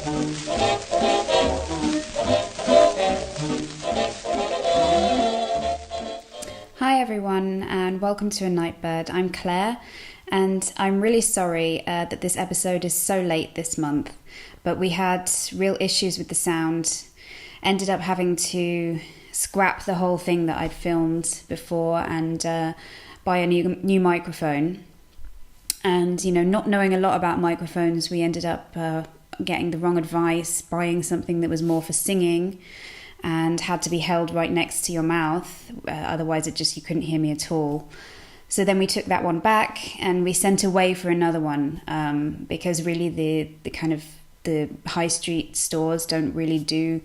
Hi everyone, and welcome to A Nightbird. I'm Claire, and I'm really sorry that this episode is so late this month, but we had real issues with the sound. Ended up having to scrap the whole thing that I'd filmed before and buy a new microphone. And, you know, not knowing a lot about microphones, we ended up getting the wrong advice, buying something that was more for singing and had to be held right next to your mouth. Otherwise, you couldn't hear me at all. So then we took that one back and we sent away for another one because really the high street stores don't really do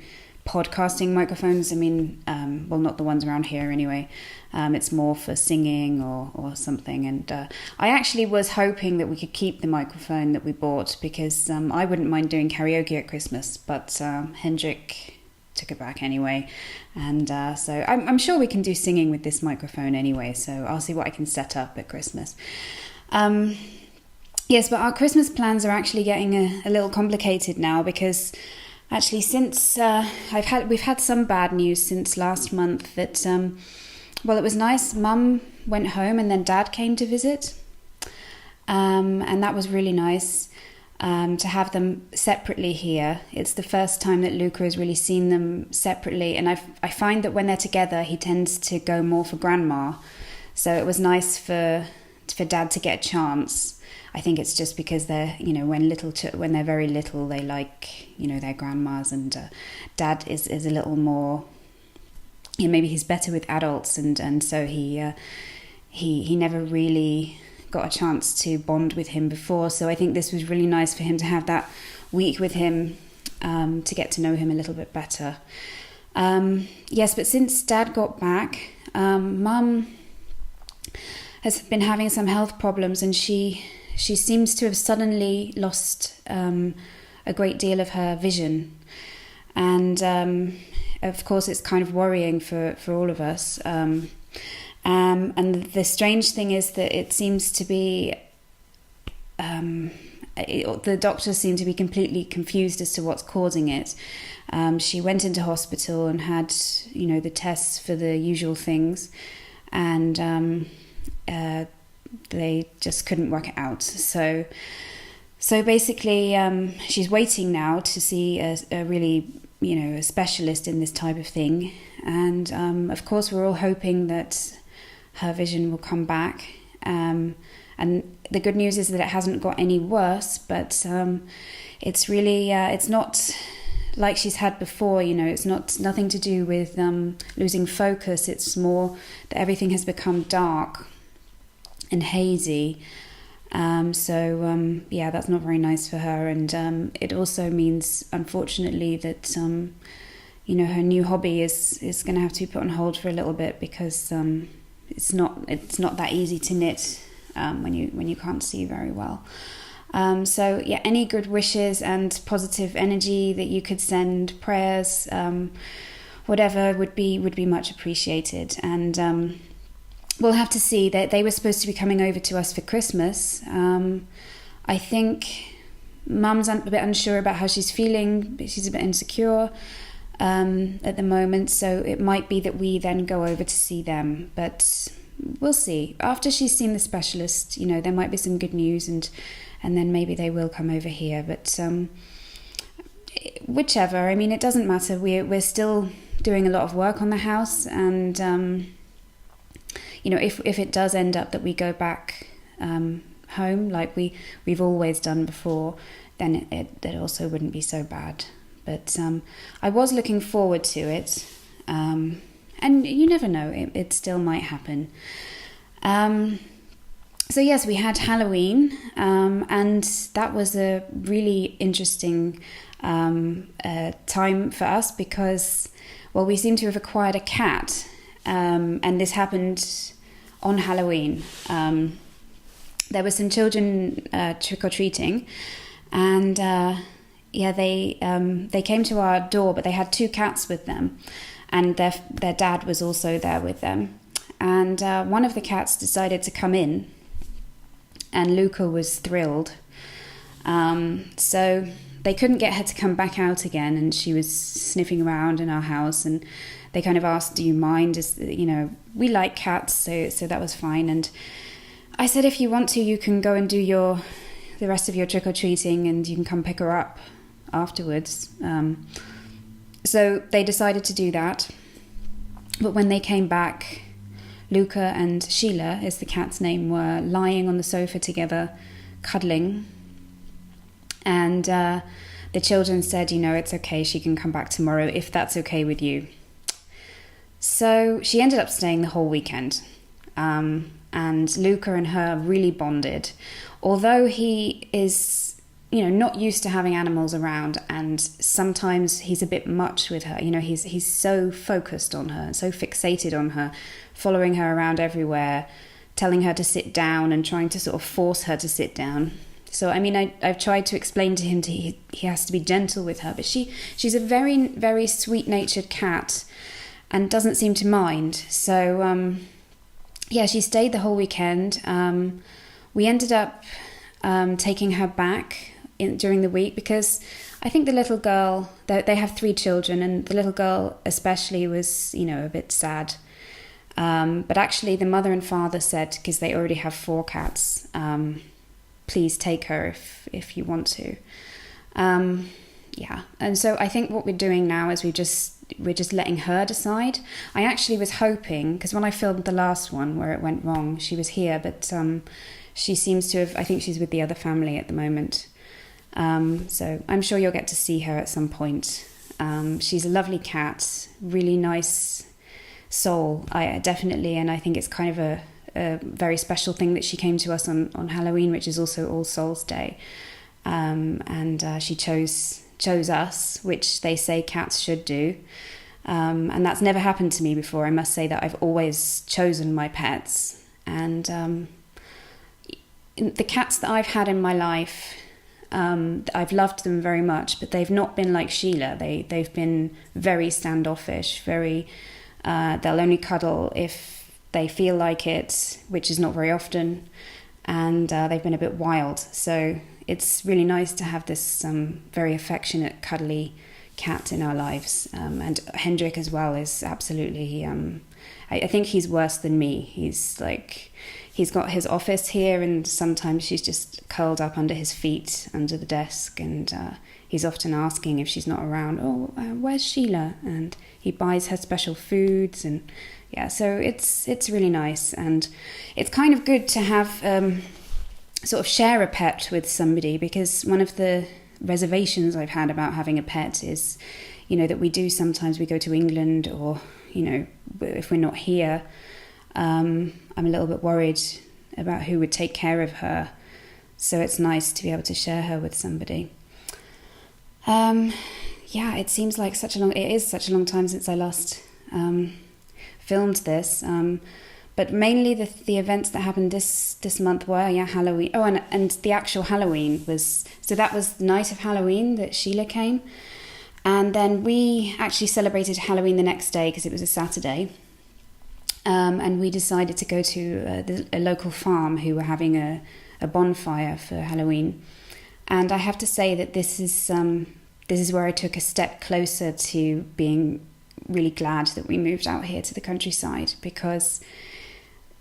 podcasting microphones. I mean, well, not the ones around here anyway. It's more for singing or something. And I actually was hoping that we could keep the microphone that we bought because I wouldn't mind doing karaoke at Christmas, but Hendrik took it back anyway. And so I'm sure we can do singing with this microphone anyway, so I'll see what I can set up at Christmas. Yes, but our Christmas plans are actually getting a little complicated now because actually since we've had some bad news since last month that well, it was nice. Mum went home and then Dad came to visit, and that was really nice. To have them separately here. It's the first time that Luca has really seen them separately, and I find that when they're together he tends to go more for grandma, so it was nice for Dad to get a chance. I think it's just because they're, you know, when they're very little they like, you know, their grandmas, and Dad is a little more, you know, maybe he's better with adults, and so he never really got a chance to bond with him before, so I think this was really nice for him to have that week with him to get to know him a little bit better. Yes, but since Dad got back, Mum has been having some health problems, and she seems to have suddenly lost a great deal of her vision, and of course it's kind of worrying for all of us. And the strange thing is that it seems to be, the doctors seem to be completely confused as to what's causing it. She went into hospital and had, you know, the tests for the usual things, and they just couldn't work it out. So basically, she's waiting now to see a really, you know, a specialist in this type of thing. And of course, we're all hoping that her vision will come back, and the good news is that it hasn't got any worse, but it's really it's not like she's had before, you know. It's nothing to do with losing focus. It's more that everything has become dark and hazy, so yeah, that's not very nice for her. And it also means, unfortunately, that you know, her new hobby is going to have to be put on hold for a little bit because it's not that easy to knit when you can't see very well. So yeah, any good wishes and positive energy that you could send, prayers, whatever would be much appreciated. And we'll have to see. That they were supposed to be coming over to us for Christmas. I think Mum's a bit unsure about how she's feeling, but she's a bit insecure at the moment, so it might be that we then go over to see them, but we'll see. After she's seen the specialist, you know, there might be some good news, and then maybe they will come over here. But whichever, I mean, it doesn't matter. We're still doing a lot of work on the house, and you know, if it does end up that we go back home like we've always done before, then it also wouldn't be so bad. But I was looking forward to it, and you never know, it still might happen. So yes, we had Halloween, and that was a really interesting time for us because, well, we seem to have acquired a cat, and this happened on Halloween. There were some children trick-or-treating, and yeah, they came to our door, but they had two cats with them, and their dad was also there with them. And one of the cats decided to come in, and Luca was thrilled. So they couldn't get her to come back out again, and she was sniffing around in our house, and they kind of asked, do you mind? We like cats, so that was fine. And I said, if you want to, you can go and do the rest of your trick-or-treating, and you can come pick her up afterwards. So they decided to do that. But when they came back, Luca and Sheila, is the cat's name, were lying on the sofa together, cuddling. And the children said, it's okay, she can come back tomorrow if that's okay with you. So she ended up staying the whole weekend. And Luca and her really bonded. Although he is, not used to having animals around, and sometimes he's a bit much with her. He's so focused on her, so fixated on her, following her around everywhere, telling her to sit down and trying to sort of force her to sit down. So, I've tried to explain to him he has to be gentle with her, but she's a very, very sweet-natured cat and doesn't seem to mind. So, she stayed the whole weekend. We ended up taking her back during the week, because I think the little girl, they have 3 children, and the little girl especially was, a bit sad. But actually the mother and father said, because they already have 4 cats, please take her if you want to. And so I think what we're doing now is we're just letting her decide. I actually was hoping, because when I filmed the last one where it went wrong, she was here, but she seems to have, I think she's with the other family at the moment. So I'm sure you'll get to see her at some point. She's a lovely cat, really nice soul, definitely, and I think it's kind of a very special thing that she came to us on Halloween, which is also All Souls Day. And she chose us, which they say cats should do. And that's never happened to me before. I must say that I've always chosen my pets. And the cats that I've had in my life, I've loved them very much, but they've not been like Sheila. They've been very standoffish, very they'll only cuddle if they feel like it, which is not very often, and they've been a bit wild. So it's really nice to have this very affectionate, cuddly cat in our lives. And Hendrik as well is absolutely, I think he's worse than me. He's got his office here, and sometimes she's just curled up under his feet, under the desk, and he's often asking if she's not around, where's Sheila? And he buys her special foods, and so it's really nice. And it's kind of good to have sort of share a pet with somebody, because one of the reservations I've had about having a pet is, that we do sometimes, we go to England, or, if we're not here, I'm a little bit worried about who would take care of her. So it's nice to be able to share her with somebody. It seems like it is such a long time since I last filmed this. But mainly the events that happened this month were, Halloween. Oh, and the actual Halloween that was the night of Halloween that Sheila came. And then we actually celebrated Halloween the next day, because it was a Saturday. And we decided to go to a local farm who were having a bonfire for Halloween. And I have to say that this is where I took a step closer to being really glad that we moved out here to the countryside, because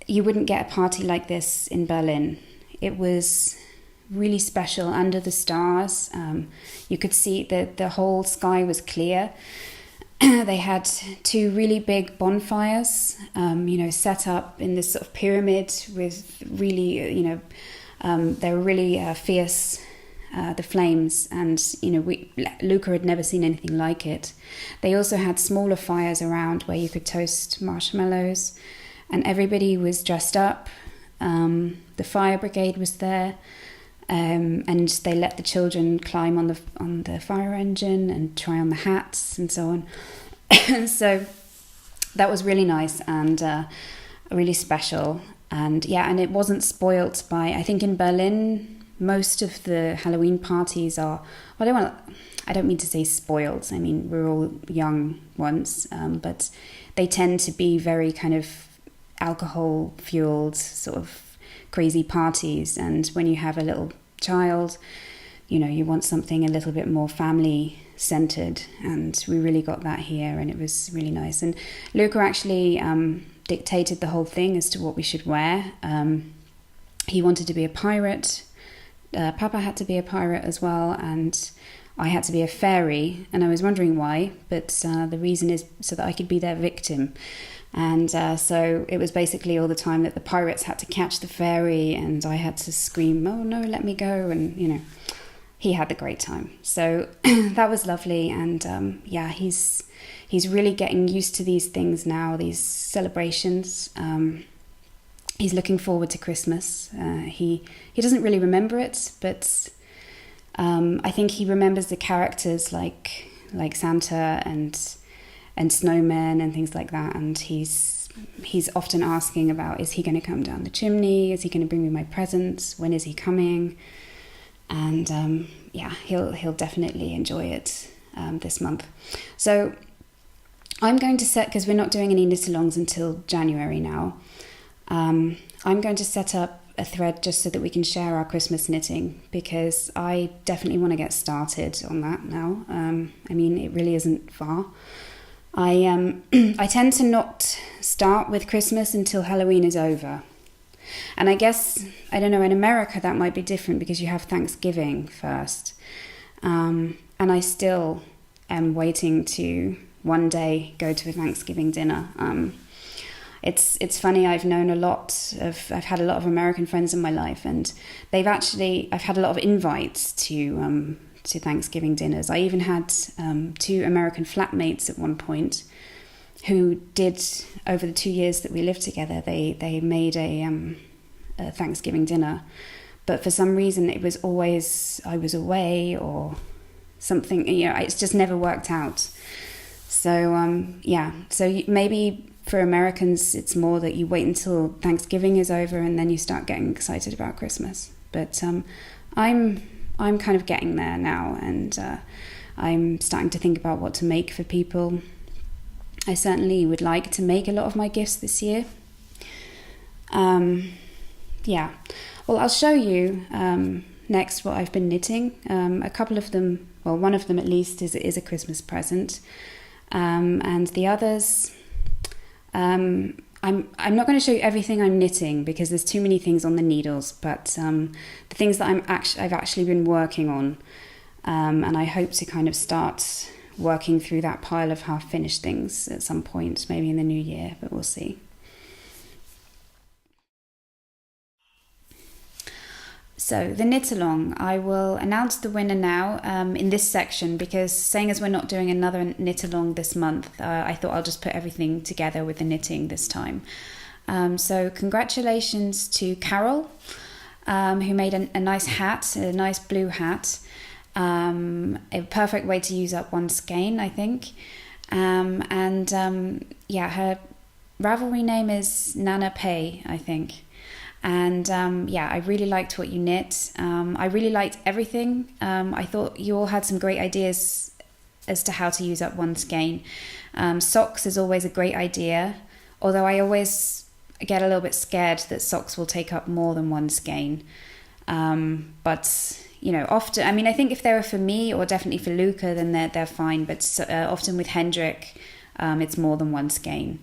you wouldn't get a party like this in Berlin. It was really special under the stars. You could see that the whole sky was clear. They had 2 really big bonfires, set up in this sort of pyramid with really, they were really fierce, the flames, and, Luca had never seen anything like it. They also had smaller fires around where you could toast marshmallows, and everybody was dressed up. The fire brigade was there. And they let the children climb on the fire engine and try on the hats and so on. So that was really nice and really special. And it wasn't spoilt by, I think in Berlin, most of the Halloween parties are, I don't mean to say spoiled. I mean, we're all young ones, but they tend to be very kind of alcohol-fueled sort of crazy parties. And when you have a little child, you want something a little bit more family centered, and we really got that here, and it was really nice. And Luca actually dictated the whole thing as to what we should wear. He wanted to be a pirate. Papa had to be a pirate as well, and I had to be a fairy, and I was wondering why, but the reason is so that I could be their victim. And so it was basically all the time that the pirates had to catch the fairy, and I had to scream, "Oh no, let me go," and he had the great time. So that was lovely, and he's really getting used to these things now, these celebrations. He's looking forward to Christmas. He doesn't really remember it, but I think he remembers the characters like Santa and snowmen and things like that. And he's often asking about, is he going to come down the chimney? Is he going to bring me my presents? When is he coming? And he'll definitely enjoy it this month. So I'm going to set, because we're not doing any knit-alongs until January now, I'm going to set up a thread just so that we can share our Christmas knitting, because I definitely want to get started on that now. It really isn't far. I tend to not start with Christmas until Halloween is over. And I guess, I don't know, in America that might be different because you have Thanksgiving first. And I still am waiting to one day go to a Thanksgiving dinner. It's funny, I've had a lot of American friends in my life, and I've had a lot of invites to Thanksgiving dinners. I even had 2 American flatmates at one point who did, over the 2 years that we lived together, they made a Thanksgiving dinner, but for some reason it was always I was away or something. It's just never worked out. So so maybe for Americans it's more that you wait until Thanksgiving is over and then you start getting excited about Christmas. But I'm kind of getting there now, and I'm starting to think about what to make for people. I certainly would like to make a lot of my gifts this year. Well, I'll show you next what I've been knitting. A couple of them, well, one of them at least is a Christmas present, and the others, I'm not going to show you everything I'm knitting because there's too many things on the needles. But the things that I've actually been working on, and I hope to kind of start working through that pile of half-finished things at some point, maybe in the new year, but we'll see. So the knit-along, I will announce the winner now in this section, because seeing as we're not doing another knit-along this month, I thought I'll just put everything together with the knitting this time. So congratulations to Carol, who made a nice hat, a nice blue hat. A perfect way to use up one skein, I think. Her Ravelry name is Nana Pei, I think. And I really liked what you knit. I really liked everything. I thought you all had some great ideas as to how to use up one skein. Socks is always a great idea, although I always get a little bit scared that socks will take up more than one skein. But often, I think if they were for me or definitely for Luca, then they're fine. But often with Hendrik, it's more than one skein.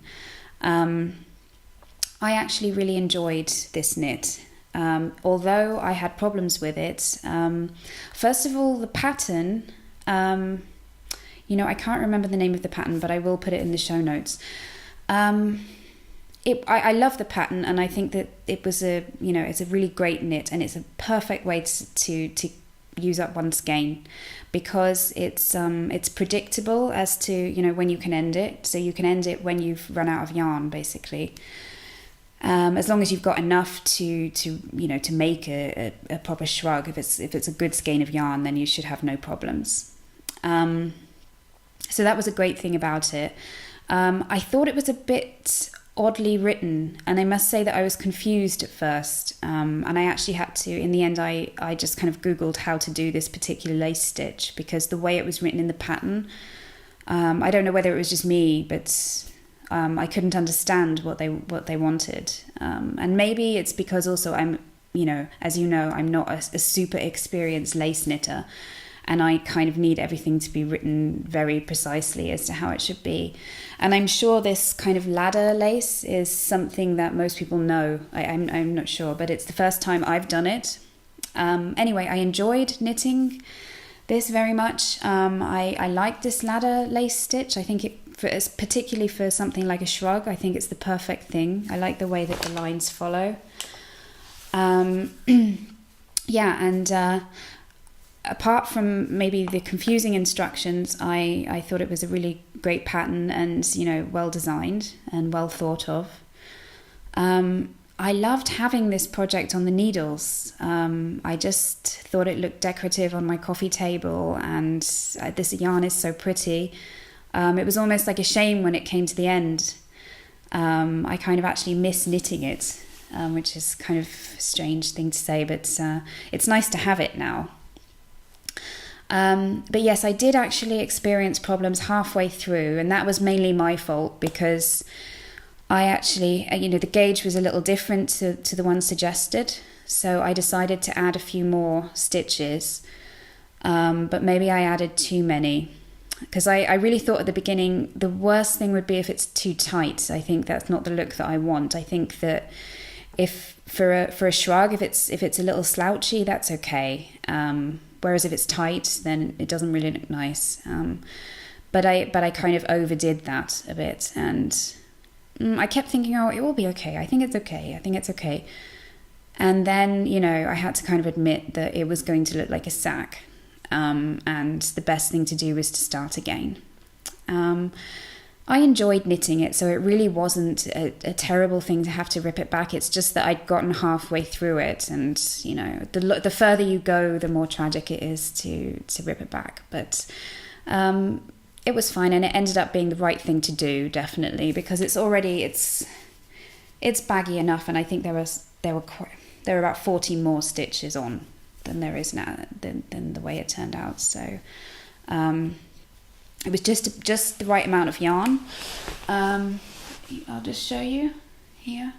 I actually really enjoyed this knit, although I had problems with it. First of all, the pattern, I can't remember the name of the pattern, but I will put it in the show notes. I love the pattern, and I think that it was it's a really great knit, and it's a perfect way to use up one skein, because it's predictable as to when you can end it. So you can end it when you've run out of yarn, basically. As long as you've got enough to make a proper shrug, if it's a good skein of yarn, then you should have no problems. So that was a great thing about it. I thought it was a bit oddly written, and I must say that I was confused at first, and I actually had to, in the end, I just kind of Googled how to do this particular lace stitch, because the way it was written in the pattern, I don't know whether it was just me, but I couldn't understand what they wanted, and maybe it's because also I'm as you know, I'm not a super experienced lace knitter, and I kind of need everything to be written very precisely as to how it should be. And I'm sure this kind of ladder lace is something that most people know. I'm not sure, but it's the first time I've done it. Anyway, I enjoyed knitting this very much. I like this ladder lace stitch. I think particularly for something like a shrug, I think it's the perfect thing. I like the way that the lines follow. Apart from maybe the confusing instructions, I thought it was a really great pattern and, well designed and well thought of. I loved having this project on the needles. I just thought it looked decorative on my coffee table, and this yarn is so pretty. It was almost like a shame when it came to the end. I kind of actually miss knitting it, which is kind of a strange thing to say, but it's nice to have it now. But yes, I did actually experience problems halfway through, and that was mainly my fault because I actually, the gauge was a little different to the one suggested. So I decided to add a few more stitches, but maybe I added too many because I really thought at the beginning the worst thing would be if it's too tight. I think that's not the look that I want. I think that if for a shrug, if it's a little slouchy, that's okay. Whereas if it's tight, then it doesn't really look nice. But I kind of overdid that a bit, and I kept thinking, oh, it will be okay. I think it's okay. And then, I had to kind of admit that it was going to look like a sack. And the best thing to do was to start again. I enjoyed knitting it, so it really wasn't a terrible thing to have to rip it back. It's just that I'd gotten halfway through it, and the further you go, the more tragic it is to rip it back. But it was fine, and it ended up being the right thing to do, definitely, because it's baggy enough, and I think there were about 40 more stitches on than there is now than the way it turned out. So. It was just the right amount of yarn. I'll just show you here.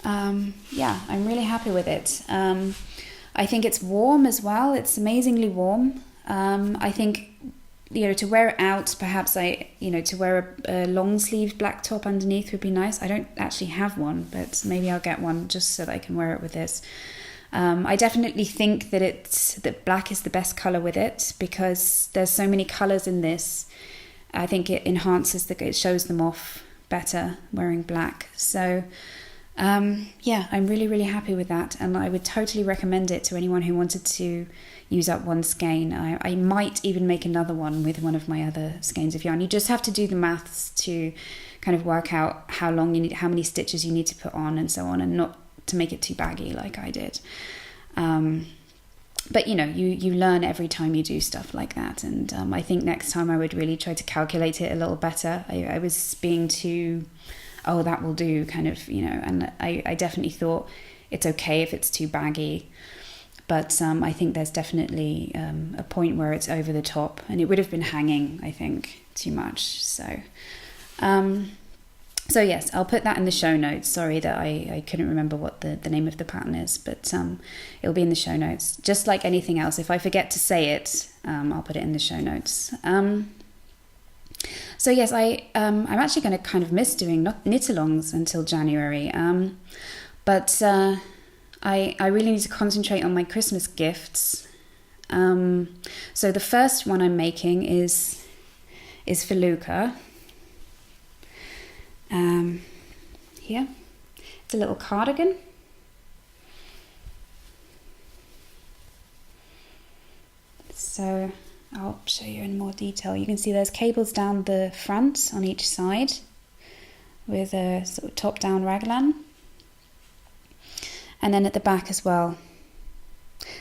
I'm really happy with it. I think it's warm as well. It's amazingly warm. I think, to wear it out, perhaps to wear a long sleeved black top underneath would be nice. I don't actually have one, but maybe I'll get one just so that I can wear it with this. I definitely think that black is the best colour with it because there's so many colours in this. I think it enhances it shows them off better wearing black. So I'm really, really happy with that, and I would totally recommend it to anyone who wanted to use up one skein. I might even make another one with one of my other skeins of yarn. You just have to do the maths to kind of work out how many stitches you need to put on and so on, and not to make it too baggy like I did. But you learn every time you do stuff like that, and I think next time I would really try to calculate it a little better. I was being too, that will do kind of, and I definitely thought it's okay if it's too baggy, but I think there's definitely a point where it's over the top, and it would have been hanging, I think, too much. So yes, I'll put that in the show notes. Sorry that I couldn't remember what the name of the pattern is, but it'll be in the show notes. Just like anything else, if I forget to say it, I'll put it in the show notes. So yes, I'm actually going to kind of miss doing knit-alongs until January, but I really need to concentrate on my Christmas gifts. So the first one I'm making is for Luca. Here, it's a little cardigan. So I'll show you in more detail. You can see there's cables down the front on each side with a sort of top-down raglan, and then at the back as well.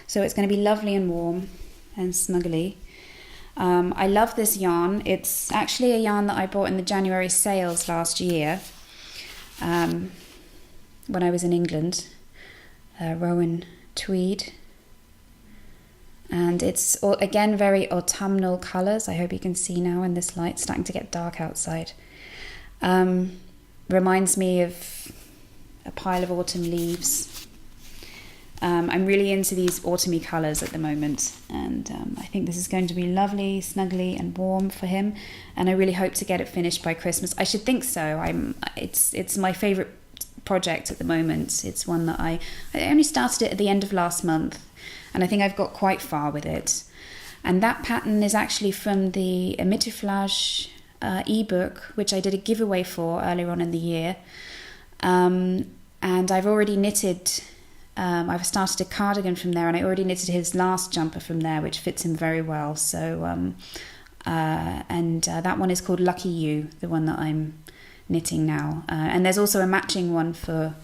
So it's going to be lovely and warm and snuggly. I love this yarn. It's actually a yarn that I bought in the January sales last year when I was in England, Rowan Tweed. And it's, again, very autumnal colours. I hope you can see now in this light. It's starting to get dark outside. Reminds me of a pile of autumn leaves. I'm really into these autumny colours at the moment, and I think this is going to be lovely, snuggly and warm for him, and I really hope to get it finished by Christmas. I should think so. It's my favourite project at the moment. It's one that I only started it at the end of last month, and I think I've got quite far with it. And that pattern is actually from the Emitiflage ebook, which I did a giveaway for earlier on in the year. And I've already knitted, I've started a cardigan from there, and I already knitted his last jumper from there, which fits him very well. So, that one is called Lucky You, the one that I'm knitting now. And there's also a matching one for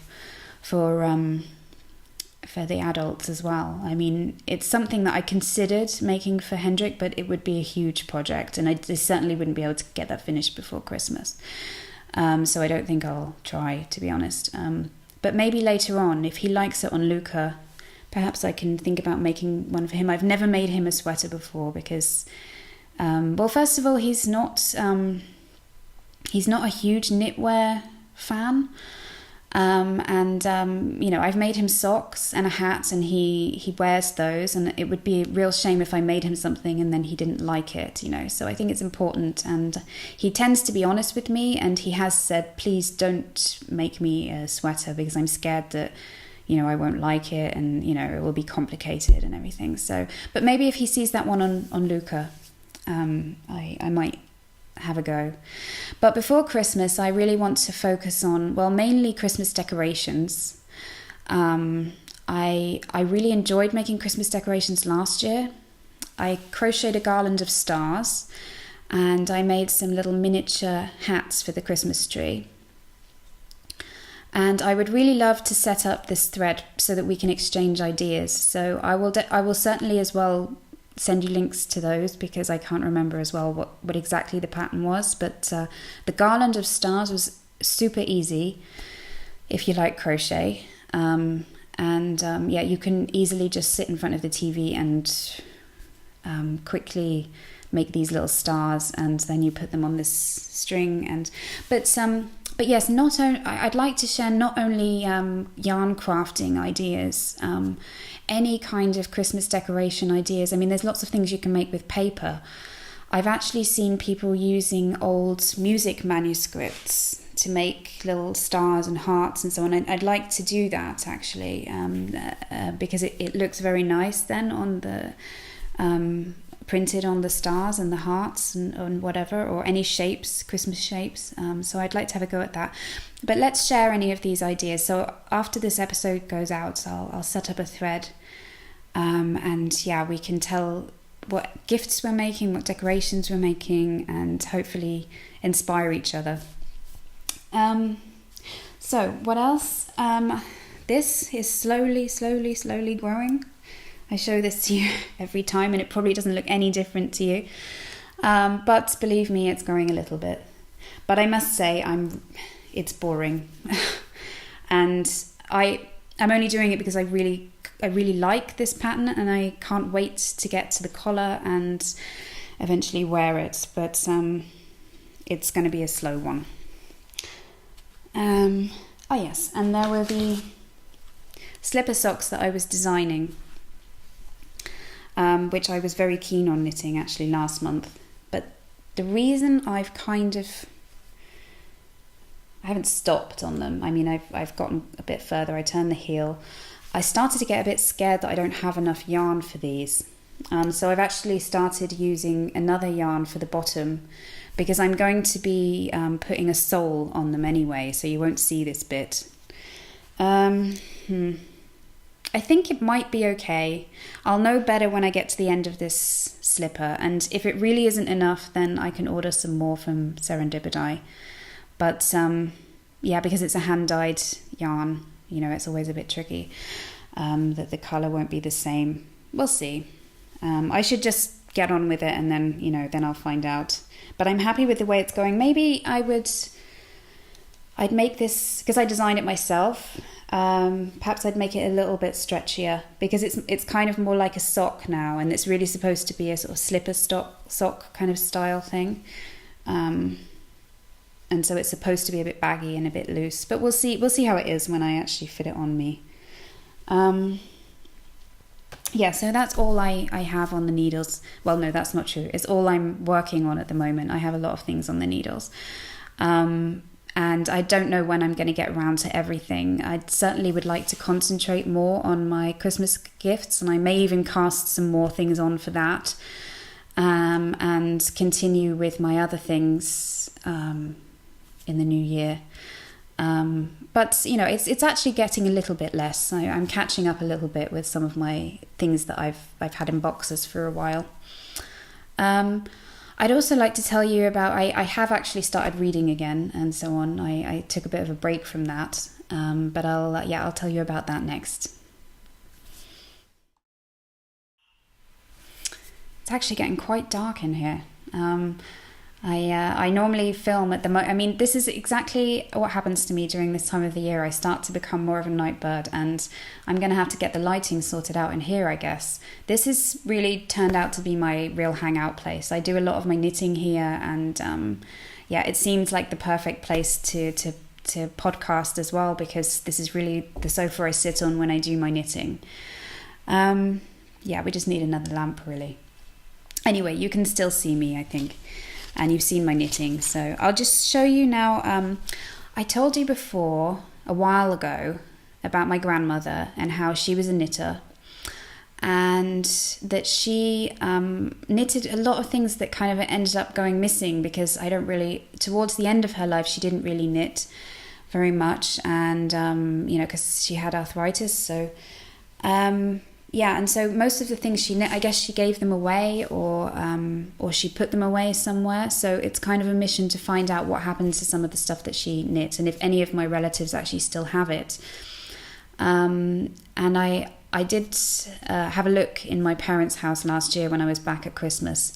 the adults as well. I mean, it's something that I considered making for Hendrik, but it would be a huge project, and I certainly wouldn't be able to get that finished before Christmas. So I don't think I'll try, to be honest. But maybe later on, if he likes it on Luca, perhaps I can think about making one for him. I've never made him a sweater before because, well, first of all, he's not a huge knitwear fan. I've made him socks and a hat, and he wears those, and it would be a real shame if I made him something and then he didn't like it, so I think it's important. And he tends to be honest with me, and he has said, please don't make me a sweater because I'm scared that I won't like it, and it will be complicated and everything. So, but maybe if he sees that one on Luca, I might have a go. But before Christmas, I really want to focus on, well, mainly Christmas decorations. I really enjoyed making Christmas decorations last year. I crocheted a garland of stars, and I made some little miniature hats for the Christmas tree. And I would really love to set up this thread so that we can exchange ideas. So I will certainly as well send you links to those, because I can't remember as well what exactly the pattern was. But the garland of stars was super easy if you like crochet. You can easily just sit in front of the TV and quickly make these little stars, and then you put them on this string. But yes, I'd like to share not only yarn crafting ideas, any kind of Christmas decoration ideas. I mean, there's lots of things you can make with paper. I've actually seen people using old music manuscripts to make little stars and hearts and so on. I'd like to do that actually, because it looks very nice then on the printed on the stars and the hearts and whatever, or any shapes, Christmas shapes. So I'd like to have a go at that. But let's share any of these ideas. So after this episode goes out, I'll set up a thread, we can tell what gifts we're making, what decorations we're making, and hopefully inspire each other. So what else? This is slowly growing. I show this to you every time, and it probably doesn't look any different to you. But believe me, it's growing a little bit. But I must say, it's boring. And I'm only doing it because I really like this pattern, and I can't wait to get to the collar and eventually wear it. But it's going to be a slow one. Yes, and there were the slipper socks that I was designing, which I was very keen on knitting actually last month. But the reason I haven't stopped on them. I mean, I've gotten a bit further. I turned the heel. I started to get a bit scared that I don't have enough yarn for these. So I've actually started using another yarn for the bottom, because I'm going to be putting a sole on them anyway, so you won't see this bit. I think it might be okay. I'll know better when I get to the end of this slipper, and if it really isn't enough, then I can order some more from Serendipity. But because it's a hand-dyed yarn, it's always a bit tricky, that the colour won't be the same. We'll see. I should just get on with it, and then, then I'll find out. But I'm happy with the way it's going. Maybe I'd make this, because I designed it myself, perhaps I'd make it a little bit stretchier, because it's kind of more like a sock now, and it's really supposed to be a sort of slipper sock kind of style thing. And so it's supposed to be a bit baggy and a bit loose, but we'll see how it is when I actually fit it on me. yeah, so that's all I have on the needles. Well, no, that's not true. It's all I'm working on at the moment. I have a lot of things on the needles. And I don't know when I'm going to get around to everything. I certainly would like to concentrate more on my Christmas gifts, and I may even cast some more things on for that, and continue with my other things in the new year. But you know, it's actually getting a little bit less. I'm catching up a little bit with some of my things that I've had in boxes for a while. I'd also like to tell you about, I have actually started reading again and so on. I took a bit of a break from that, but I'll tell you about that next. It's actually getting quite dark in here. I normally film at the I mean, this is exactly what happens to me during this time of the year. I start to become more of a night bird, and I'm going to have to get the lighting sorted out in here, I guess. This has really turned out to be my real hangout place. I do a lot of my knitting here, and it seems like the perfect place to podcast as well, because this is really the sofa I sit on when I do my knitting. We just need another lamp, really. Anyway, you can still see me, I think. And you've seen my knitting, so I'll just show you now. I told you before, a while ago, about my grandmother and how she was a knitter, and that she knitted a lot of things that kind of ended up going missing, because towards the end of her life, she didn't really knit very much, and because she had arthritis, so and so most of the things she knit, I guess she gave them away, or she put them away somewhere. So it's kind of a mission to find out what happened to some of the stuff that she knit, and if any of my relatives actually still have it. And I did have a look in my parents' house last year when I was back at Christmas,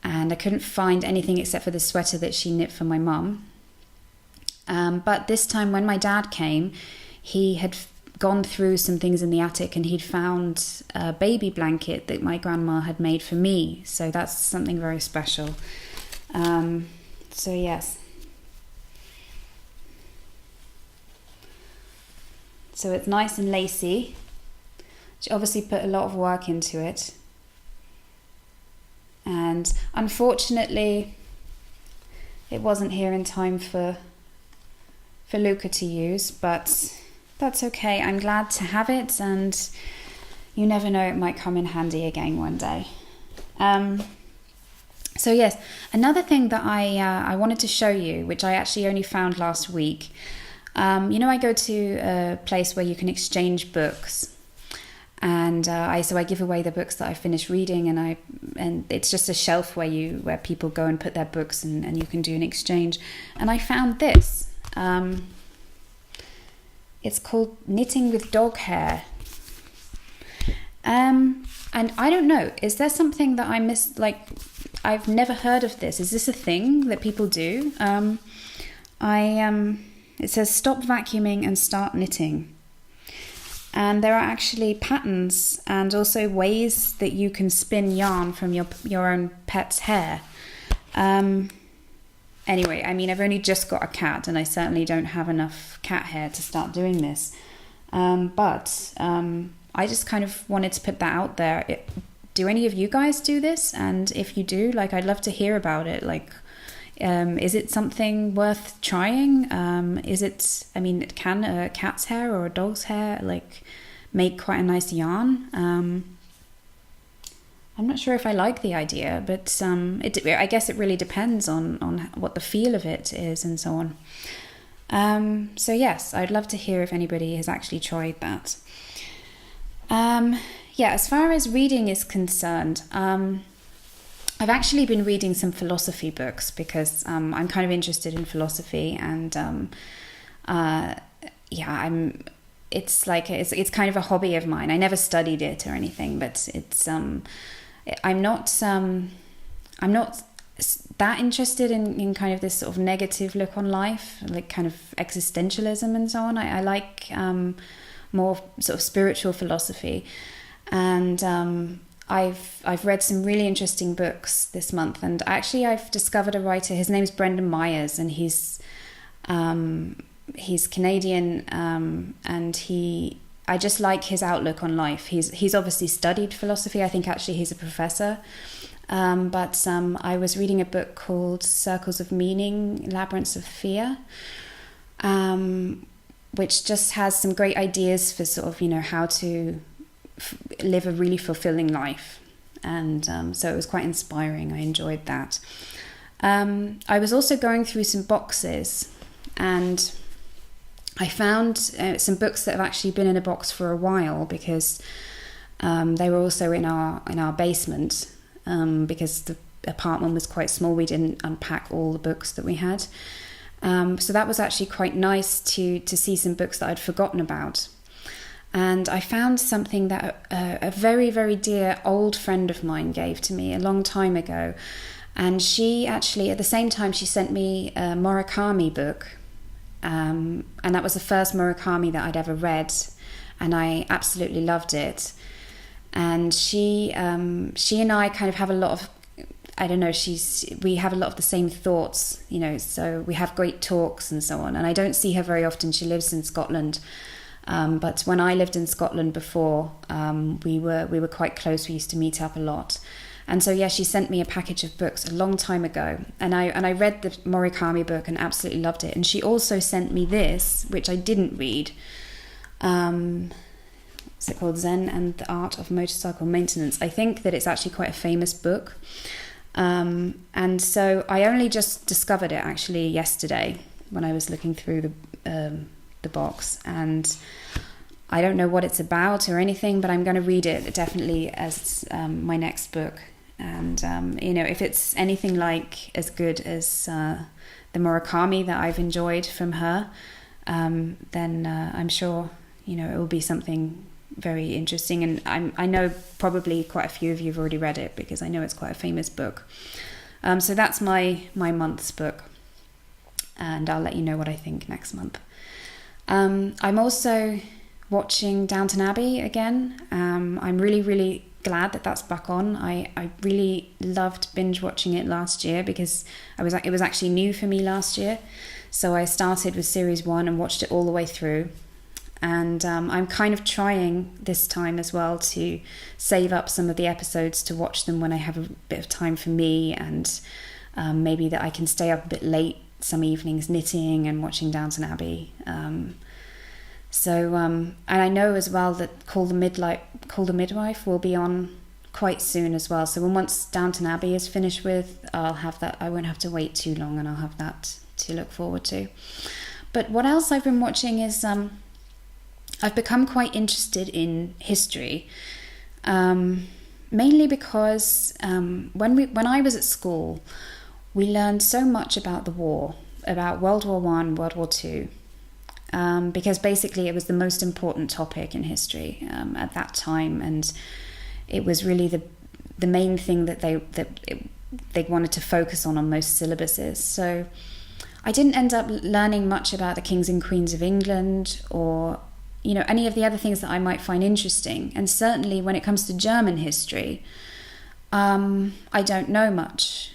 and I couldn't find anything except for the sweater that she knit for my mum. But this time when my dad came, he had gone through some things in the attic, and he'd found a baby blanket that my grandma had made for me. So that's something very special. So yes. So it's nice and lacy. She obviously put a lot of work into it. And unfortunately, it wasn't here in time for Luca to use, but that's okay. I'm glad to have it, and you never know, it might come in handy again one day. So yes, another thing that I wanted to show you, which I actually only found last week. I go to a place where you can exchange books, and I give away the books that I finished reading, and it's just a shelf where people go and put their books, and you can do an exchange. And I found this. It's called Knitting with Dog Hair. And I don't know, is there something that I missed? Like, I've never heard of this. Is this a thing that people do? It says stop vacuuming and start knitting. And there are actually patterns and also ways that you can spin yarn from your own pet's hair. Anyway, I mean, I've only just got a cat, and I certainly don't have enough cat hair to start doing this. But I just kind of wanted to put that out there. Do any of you guys do this? And if you do, I'd love to hear about it. Is it something worth trying? Can a cat's hair or a dog's hair, make quite a nice yarn? I'm not sure if I like the idea, but I guess it really depends on what the feel of it is and so on. So yes, I'd love to hear if anybody has actually tried that. As far as reading is concerned, I've actually been reading some philosophy books, because I'm kind of interested in philosophy, and it's kind of a hobby of mine. I never studied it or anything, but it's I'm not that interested in kind of this sort of negative look on life, kind of existentialism and so on. I like more sort of spiritual philosophy, and I've read some really interesting books this month, and actually I've discovered a writer. His name's Brendan Myers, and he's Canadian, and he I just like his outlook on life. He's obviously studied philosophy. I think actually he's a professor. But I was reading a book called Circles of Meaning, Labyrinths of Fear, which just has some great ideas for sort of, how to live a really fulfilling life. And so it was quite inspiring. I enjoyed that. I was also going through some boxes, and I found some books that have actually been in a box for a while, because they were also in our basement, because the apartment was quite small. We didn't unpack all the books that we had. So that was actually quite nice to see some books that I'd forgotten about. And I found something that a very, very dear old friend of mine gave to me a long time ago. And she actually, at the same time, she sent me a Murakami book. And that was the first Murakami that I'd ever read. And I absolutely loved it. And she and I kind of have a lot of, we have a lot of the same thoughts, so we have great talks and so on. And I don't see her very often. She lives in Scotland. But when I lived in Scotland before, we were quite close. We used to meet up a lot. And so, yeah, she sent me a package of books a long time ago. And I read the Murakami book and absolutely loved it. And she also sent me this, which I didn't read. What's it called? Zen and the Art of Motorcycle Maintenance. I think that it's actually quite a famous book. And so I only just discovered it actually yesterday when I was looking through the box, and I don't know what it's about or anything, but I'm going to read it definitely as my next book. And if it's anything like as good as the Murakami that I've enjoyed from her, then I'm sure it will be something very interesting. And I know probably quite a few of you have already read it, because I know it's quite a famous book. So that's my month's book, and I'll let you know what I think next month. I'm also watching Downton Abbey again. I'm really, really glad that that's back on. I really loved binge watching it last year, because it was actually new for me last year. So I started with series 1 and watched it all the way through. And I'm kind of trying this time as well to save up some of the episodes to watch them when I have a bit of time for me, and maybe that I can stay up a bit late some evenings knitting and watching Downton Abbey. And I know as well that Call the Midwife will be on quite soon as well. So once Downton Abbey is finished with, I'll have that. I won't have to wait too long, and I'll have that to look forward to. But what else I've been watching is I've become quite interested in history, mainly because when I was at school, we learned so much about the war, about World War I, World War II, because basically it was the most important topic in history at that time, and it was really the main thing that they wanted to focus on most syllabuses. So I didn't end up learning much about the kings and queens of England, or any of the other things that I might find interesting. And certainly when it comes to German history, I don't know much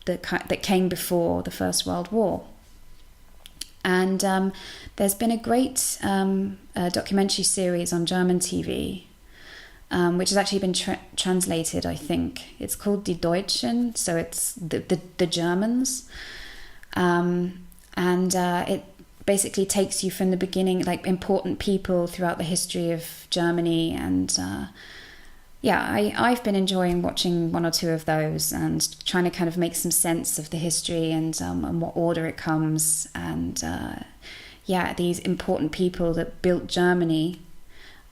that came before the First World War. And there's been a great documentary series on German TV, which has actually been translated, I think. It's called Die Deutschen, so it's the Germans. And it basically takes you from the beginning, like important people throughout the history of Germany. And I've been enjoying watching one or two of those and trying to kind of make some sense of the history and what order it comes. And these important people that built Germany,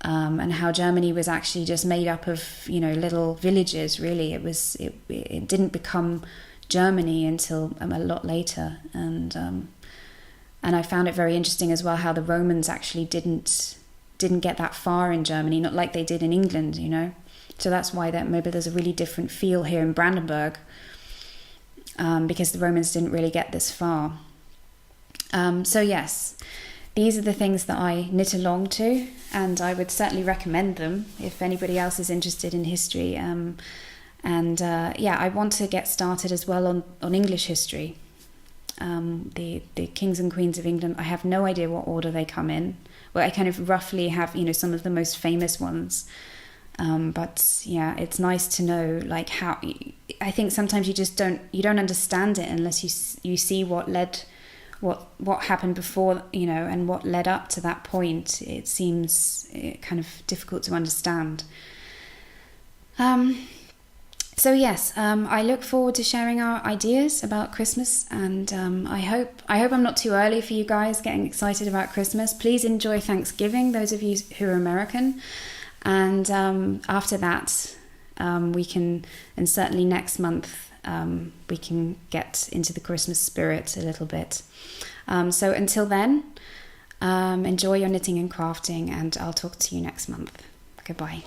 and how Germany was actually just made up of little villages. Really, it didn't become Germany until a lot later. And I found it very interesting as well how the Romans actually didn't get that far in Germany, not like they did in England, So that's why maybe there's a really different feel here in Brandenburg, because the Romans didn't really get this far. So yes, these are the things that I knit along to, and I would certainly recommend them if anybody else is interested in history. I want to get started as well on English history. The kings and queens of England, I have no idea what order they come in, I kind of roughly have, some of the most famous ones. But yeah, it's nice to know like how. I think sometimes you don't understand it unless you see what happened before, and what led up to that point. It seems kind of difficult to understand. So yes, I look forward to sharing our ideas about Christmas, and I hope I'm not too early for you guys getting excited about Christmas. Please enjoy Thanksgiving, those of you who are American, and after that, we can, and certainly next month, we can get into the Christmas spirit a little bit. So until then, enjoy your knitting and crafting, and I'll talk to you next month. Goodbye.